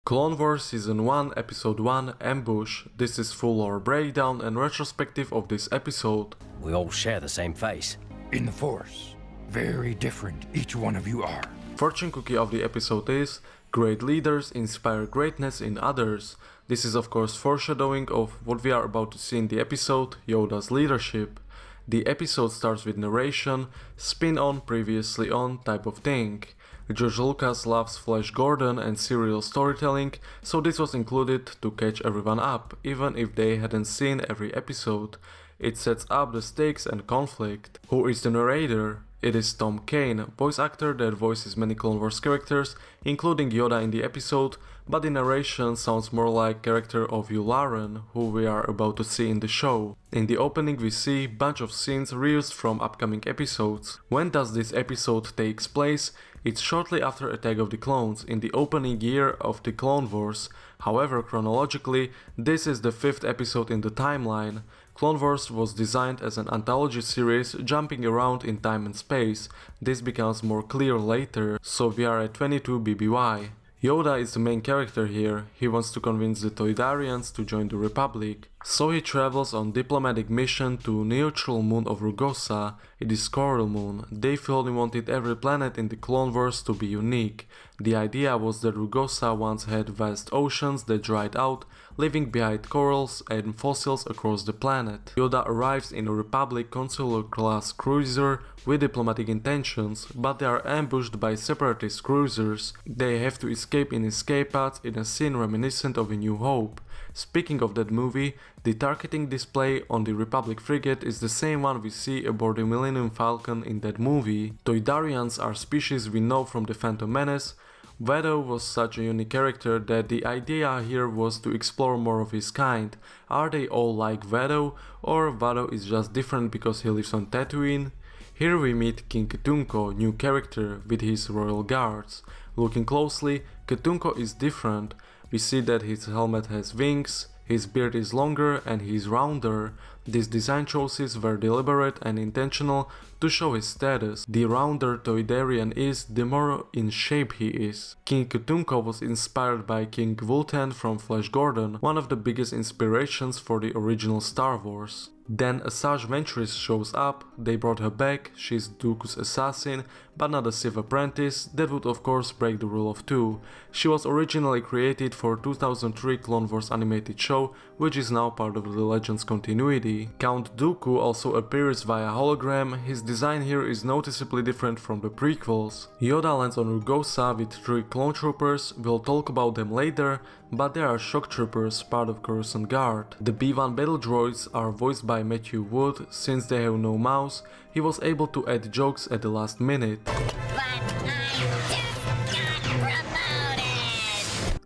Clone Wars Season 1 Episode 1 Ambush. This is full lore breakdown and retrospective of this episode. We all share the same face. In the Force. Very different each one of you are. Fortune cookie of the episode is: great leaders inspire greatness in others. This is of course foreshadowing of what we are about to see in the episode, Yoda's leadership. The episode starts with narration, spin on, previously on type of thing. George Lucas loves Flash Gordon and serial storytelling, so this was included to catch everyone up, even if they hadn't seen every episode. It sets up the stakes and conflict. Who is the narrator? It is Tom Kane, voice actor that voices many Clone Wars characters, including Yoda in the episode, but the narration sounds more like character of Yularen, who we are about to see in the show. In the opening we see bunch of scenes reused from upcoming episodes. When does this episode takes place? It's shortly after Attack of the Clones, in the opening year of the Clone Wars. However, chronologically, this is the 5th episode in the timeline. Clone Wars was designed as an anthology series jumping around in time and space. This becomes more clear later, so we are at 22 BBY. Yoda is the main character here. He wants to convince the Toyadarians to join the Republic. So he travels on diplomatic mission to neutral moon of Rugosa. It is Coral Moon. They only wanted every planet in the Clone Wars to be unique. The idea was that Rugosa once had vast oceans that dried out, leaving behind corals and fossils across the planet. Yoda arrives in a Republic consular class cruiser with diplomatic intentions, but they are ambushed by separatist cruisers. They have to escape in escape pods in a scene reminiscent of A New Hope. Speaking of that movie, the targeting display on the Republic frigate is the same one we see aboard the Millennium Falcon in that movie. Toyadarians are species we know from the Phantom Menace. Vado was such a unique character that the idea here was to explore more of his kind. Are they all like Vado, or Vado is just different because he lives on Tatooine? Here we meet King Katunko, new character, with his royal guards. Looking closely, Katunko is different. We see that his helmet has wings, his beard is longer and he is rounder. These design choices were deliberate and intentional to show his status. The rounder Toyadarian is, the more in shape he is. King Katunko was inspired by King Vultan from Flash Gordon, one of the biggest inspirations for the original Star Wars. Then Asajj Ventress shows up. They brought her back. She's Dooku's assassin, but not a Sith apprentice. That would of course break the rule of two. She was originally created for 2003 Clone Wars animated show, which is now part of the Legends continuity. Count Dooku also appears via hologram. His design here is noticeably different from the prequels. Yoda lands on Rugosa with 3 clone troopers. We'll talk about them later, but there are shock troopers, part of Coruscant Guard. The B-1 battle droids are voiced by Matthew Wood. Since they have no mouse, he was able to add jokes at the last minute.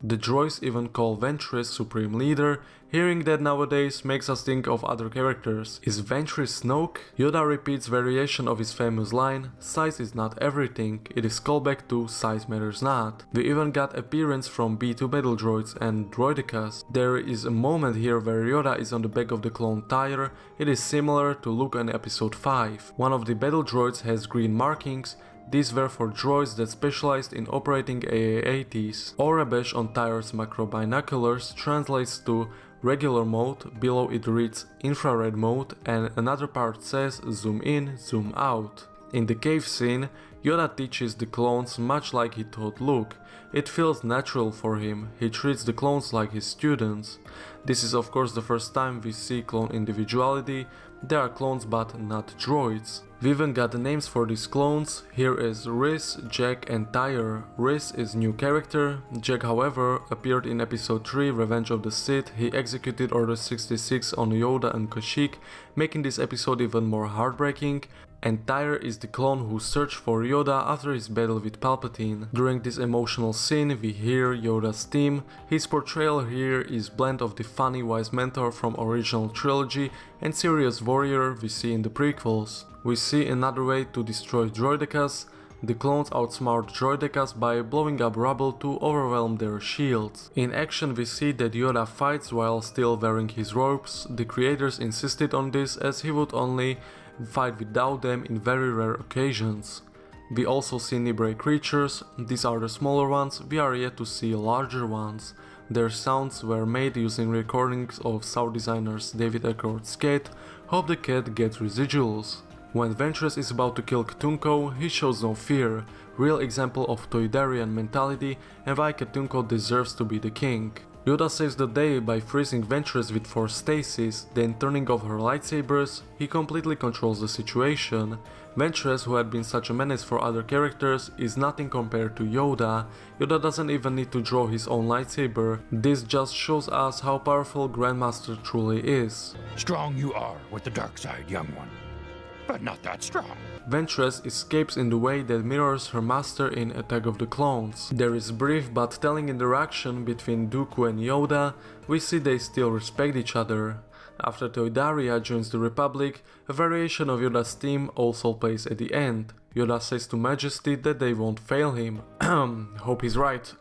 The droids even call Ventress Supreme Leader. Hearing that nowadays makes us think of other characters. Is Ventress Snoke? Yoda repeats variation of his famous line, "Size is not everything." It is callback to "Size matters not." We even got appearance from B2 battle droids and droidicas. There is a moment here where Yoda is on the back of the clone tire. It is similar to Luke in episode 5. One of the battle droids has green markings. These were for droids that specialized in operating AA-80s. Orabesh on Tyre's macro binoculars translates to regular mode, below it reads infrared mode, and another part says zoom in, zoom out. In the cave scene, Yoda teaches the clones much like he taught Luke. It feels natural for him. He treats the clones like his students. This is of course the first time we see clone individuality. They are clones but not droids. We even got the names for these clones. Here is Riz, Jack and Tyre. Riz is new character. Jack however appeared in episode 3 Revenge of the Sith. He executed Order 66 on Yoda and Kashyyyk, making this episode even more heartbreaking. And Tyre is the clone who searched for Yoda after his battle with Palpatine. During this emotional scene we hear Yoda's theme. His portrayal here is blend of the funny wise mentor from original trilogy and serious warrior we see in the prequels. We see another way to destroy droidicas. The clones outsmart droidicas by blowing up rubble to overwhelm their shields. In action we see that Yoda fights while still wearing his robes. The creators insisted on this as he would only fight without them in very rare occasions. We also see Nibre creatures, these are the smaller ones, we are yet to see larger ones. Their sounds were made using recordings of sound designers David Eckroth's cat, Hope the Cat gets residuals. When Ventress is about to kill Katunko, he shows no fear, real example of toyadarian mentality and why Katunko deserves to be the king. Yoda saves the day by freezing Ventress with force stasis, then turning off her lightsabers, he completely controls the situation. Ventress, who had been such a menace for other characters, is nothing compared to Yoda. Yoda doesn't even need to draw his own lightsaber, this just shows us how powerful Grandmaster truly is. Strong you are with the dark side, young one, but not that strong. Ventress escapes in the way that mirrors her master in Attack of the Clones. There is brief but telling interaction between Dooku and Yoda, we see they still respect each other. After Toyadaria joins the Republic, a variation of Yoda's theme also plays at the end. Yoda says to Majesty that they won't fail him. Hope he's right.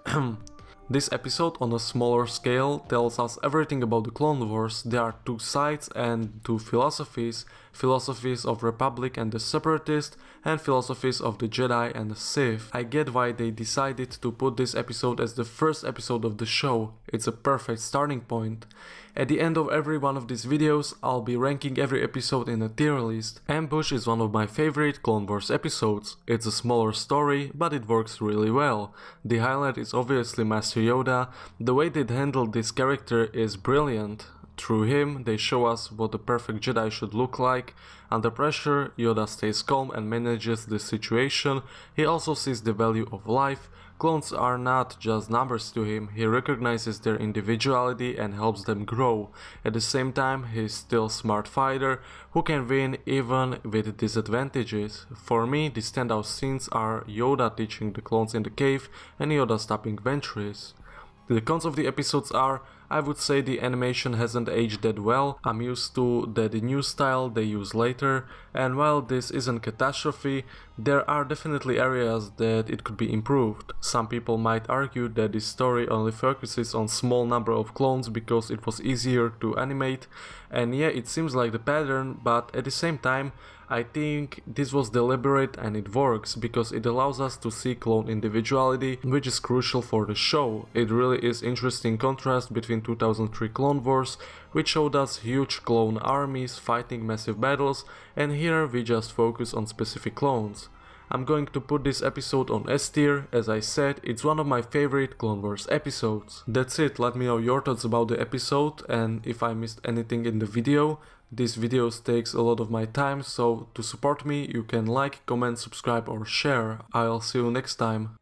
This episode on a smaller scale tells us everything about the Clone Wars. There are two sides and two philosophies, philosophies of Republic and the Separatist, and philosophies of the Jedi and the Sith. I get why they decided to put this episode as the first episode of the show, it's a perfect starting point. At the end of every one of these videos, I'll be ranking every episode in a tier list. Ambush is one of my favorite Clone Wars episodes. It's a smaller story, but it works really well. The highlight is obviously Master Yoda. The way they handled this character is brilliant. Through him, they show us what the perfect Jedi should look like. Under pressure, Yoda stays calm and manages the situation. He also sees the value of life. Clones are not just numbers to him, he recognizes their individuality and helps them grow. At the same time, he's still a smart fighter who can win even with disadvantages. For me, the standout scenes are Yoda teaching the clones in the cave and Yoda stopping Ventress. The cons of the episodes are, I would say the animation hasn't aged that well, I'm used to the new style they use later, and while this isn't catastrophe, there are definitely areas that it could be improved. Some people might argue that this story only focuses on small number of clones because it was easier to animate, and yeah, it seems like the pattern, but at the same time, I think this was deliberate and it works because it allows us to see clone individuality, which is crucial for the show. It really is interesting contrast between 2003 Clone Wars, which showed us huge clone armies fighting massive battles, and here we just focus on specific clones. I'm going to put this episode on S tier, as I said, it's one of my favorite Clone Wars episodes. That's it, let me know your thoughts about the episode and if I missed anything in the video. These videos takes a lot of my time, so to support me you can like, comment, subscribe or share. I'll see you next time.